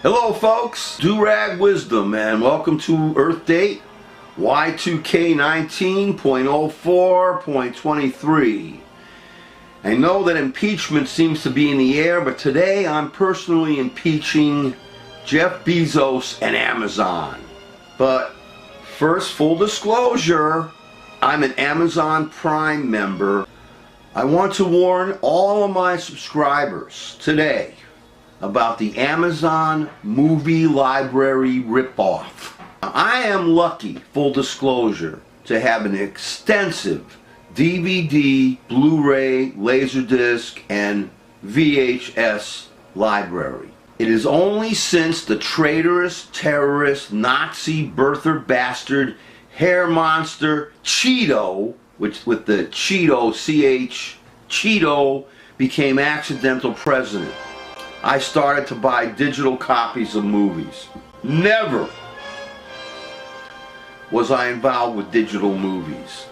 Hello folks, Do-Rag Wisdom, and welcome to Earthdate Y2k19.04.23. I know that impeachment seems to be in the air, but today I'm personally impeaching Jeff Bezos and Amazon. But first, full disclosure, I'm an Amazon Prime member. I want to warn all of my subscribers today about the Amazon movie library ripoff. I am lucky, full disclosure, to have an extensive DVD, Blu-ray, Laserdisc, and VHS library. It is only since the traitorous, terrorist, Nazi, birther bastard, hair monster, Cheeto, which with the Cheeto, C-H, Cheeto, became accidental president, I started to buy digital copies of movies. Never was I involved with digital movies.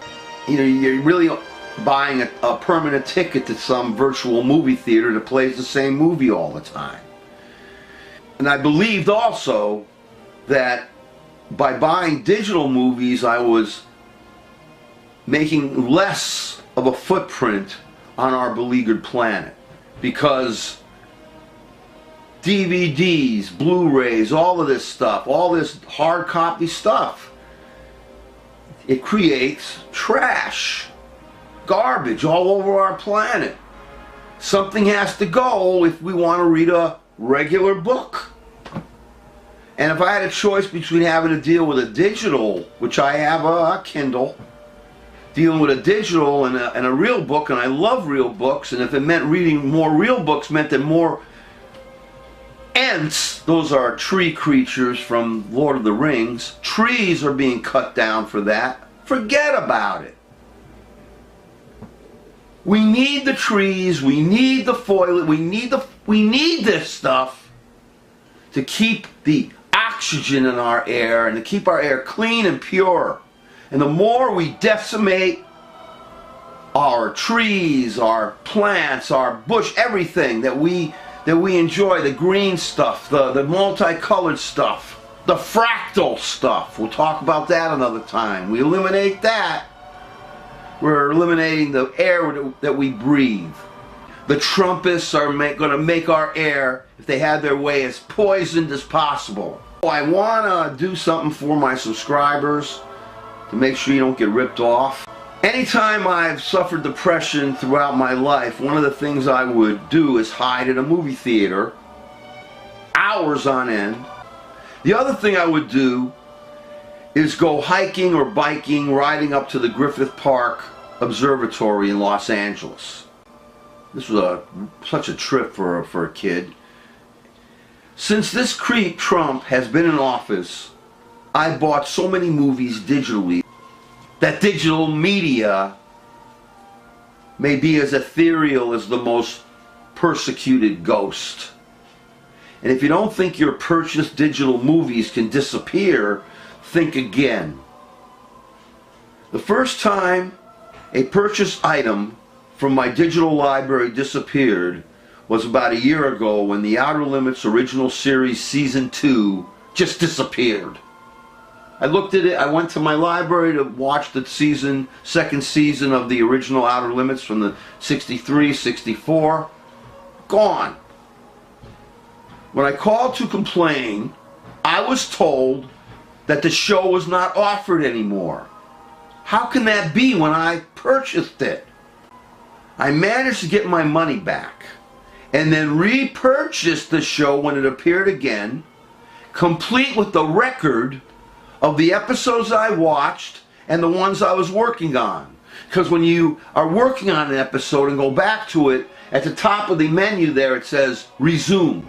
You know, you're really buying a permanent ticket to some virtual movie theater that plays the same movie all the time. And I believed also that by buying digital movies, I was making less of a footprint on our beleaguered planet, because DVDs, Blu-rays, all of this stuff, all this hard copy stuff, it creates trash, garbage all over our planet. Something has to go if we want to read a regular book. And if I had a choice between having to deal with a digital, which I have a Kindle, dealing with a digital and a real book, and I love real books, and if it meant reading more real books meant that more Ents, those are tree creatures from Lord of the Rings, trees are being cut down for that, forget about it. We need the trees, we need the foliage, we need this stuff to keep the oxygen in our air and to keep our air clean and pure. And the more we decimate our trees, our plants, our bush, everything that we enjoy, the green stuff, the multicolored stuff, the fractal stuff, we'll talk about that another time. We eliminate that, we're eliminating the air that we breathe. The Trumpists are going to make our air, if they have their way, as poisoned as possible. I want to do something for my subscribers to make sure you don't get ripped off. Anytime I've suffered depression throughout my life, one of the things I would do is hide in a movie theater, hours on end. The other thing I would do is go hiking or biking, riding up to the Griffith Park Observatory in Los Angeles. This was such a trip for a kid. Since this creep Trump has been in office, I bought so many movies digitally that digital media may be as ethereal as the most persecuted ghost. And if you don't think your purchased digital movies can disappear, think again. The first time a purchased item from my digital library disappeared was about a year ago, when the Outer Limits Original Series Season 2 just disappeared. I looked at it, I went to my library to watch the second season of the original Outer Limits from the 63, 64. Gone. When I called to complain, I was told that the show was not offered anymore. How can that be when I purchased it? I managed to get my money back and then repurchased the show when it appeared again, complete with the record of the episodes I watched and the ones I was working on. Because when you are working on an episode and go back to it, at the top of the menu there it says resume.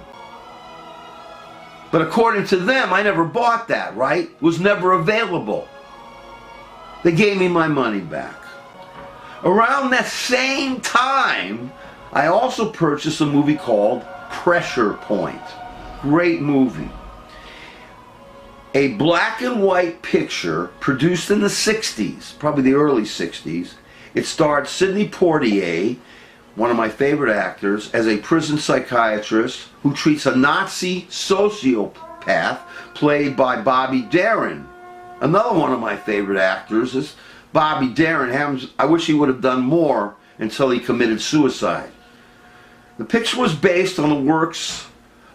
But according to them, I never bought that, right? It was never available. They gave me my money back. Around that same time, I also purchased a movie called Pressure Point. Great movie. A black and white picture produced in the 60s, probably the early 60s. It starred Sidney Poitier one of my favorite actors, as a prison psychiatrist who treats a Nazi sociopath played by Bobby Darin. Another one of my favorite actors is Bobby Darin. I wish he would have done more until he committed suicide. The picture was based on the works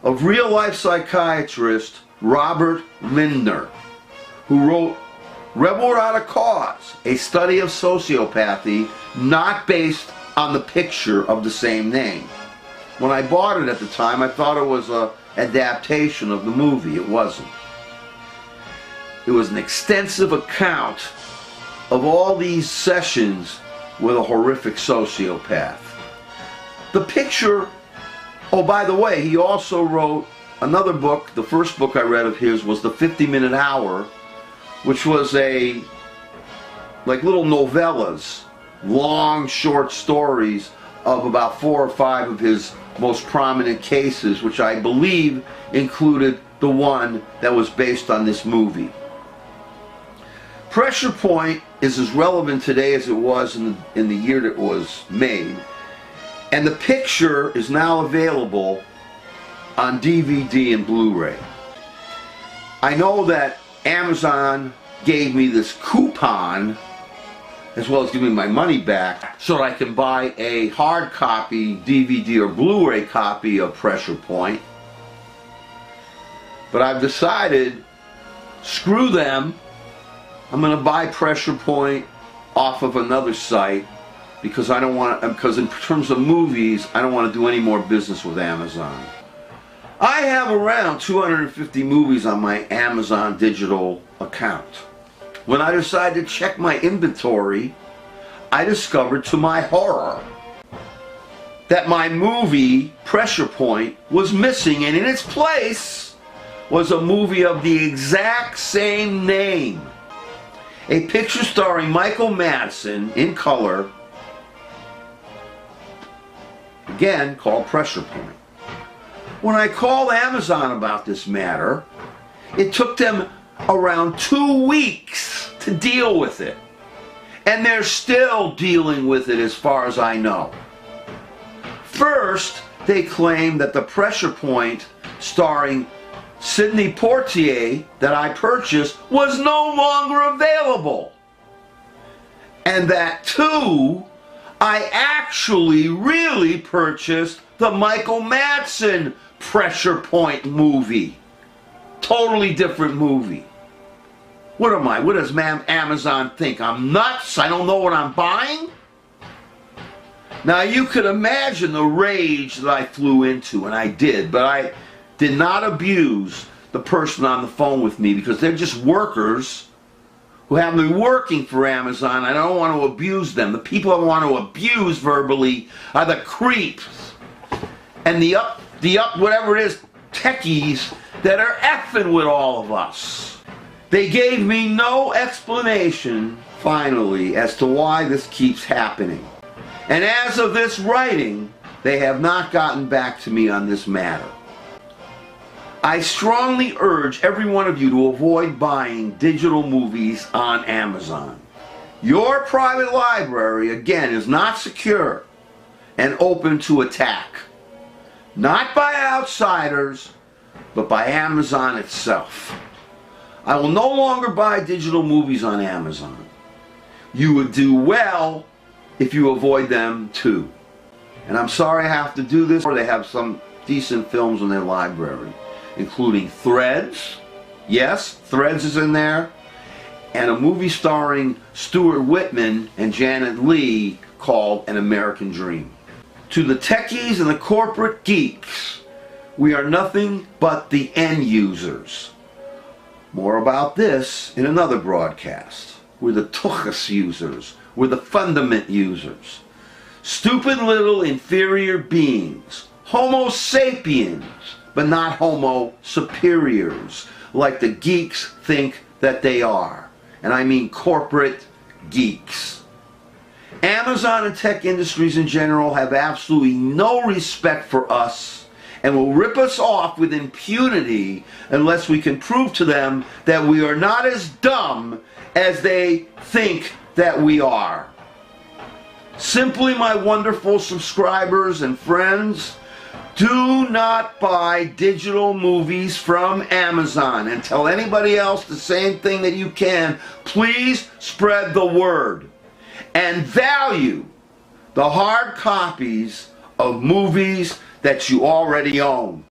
of real-life psychiatrist Robert Lindner, who wrote Rebel Without a Cause, a study of sociopathy, not based on the picture of the same name. When I bought it at the time, I thought it was an adaptation of the movie. It wasn't. It was an extensive account of all these sessions with a horrific sociopath. The picture, oh, by the way, he also wrote another book. The first book I read of his was The 50-Minute Hour, which was like little novellas, long short stories of about 4 or 5 of his most prominent cases, which I believe included the one that was based on this movie. Pressure Point is as relevant today as it was in the year that it was made, and the picture is now available on DVD and Blu-ray. I know that Amazon gave me this coupon, as well as giving me my money back, so that I can buy a hard copy DVD or Blu-ray copy of Pressure Point. But I've decided, screw them, I'm going to buy Pressure Point off of another site, because I don't want to, because in terms of movies, I don't want to do any more business with Amazon. I have around 250 movies on my Amazon digital account. When I decided to check my inventory, I discovered to my horror that my movie, Pressure Point, was missing, and in its place was a movie of the exact same name. A picture starring Michael Madsen in color, again called Pressure Point. When I called Amazon about this matter, it took them around 2 weeks to deal with it. And they're still dealing with it as far as I know. First, they claim that the Pressure Point starring Sidney Poitier that I purchased was no longer available. And that too, I actually really purchased the Michael Madsen Pressure Point movie. Totally different movie. What am I? What does Amazon think? I'm nuts? I don't know what I'm buying? Now you could imagine the rage that I flew into, and I did, but I did not abuse the person on the phone with me, because they're just workers who have been working for Amazon. I don't want to abuse them. The people I want to abuse verbally are the creeps and the whatever it is, techies that are effing with all of us. They gave me no explanation, finally, as to why this keeps happening. And as of this writing, they have not gotten back to me on this matter. I strongly urge every one of you to avoid buying digital movies on Amazon. Your private library, again, is not secure and open to attack. Not by outsiders, but by Amazon itself. I will no longer buy digital movies on Amazon. You would do well if you avoid them too. And I'm sorry I have to do this, or they have some decent films in their library, including Threads. Yes, Threads is in there. And a movie starring Stuart Whitman and Janet Leigh called An American Dream. To the techies and the corporate geeks, we are nothing but the end users. More about this in another broadcast. We're the tuchus users. We're the fundament users. Stupid little inferior beings. Homo sapiens, but not homo superiors, like the geeks think that they are. And I mean corporate geeks. Amazon and tech industries in general have absolutely no respect for us and will rip us off with impunity unless we can prove to them that we are not as dumb as they think that we are. Simply, my wonderful subscribers and friends, do not buy digital movies from Amazon, and tell anybody else the same thing that you can. Please spread the word and value the hard copies of movies that you already own.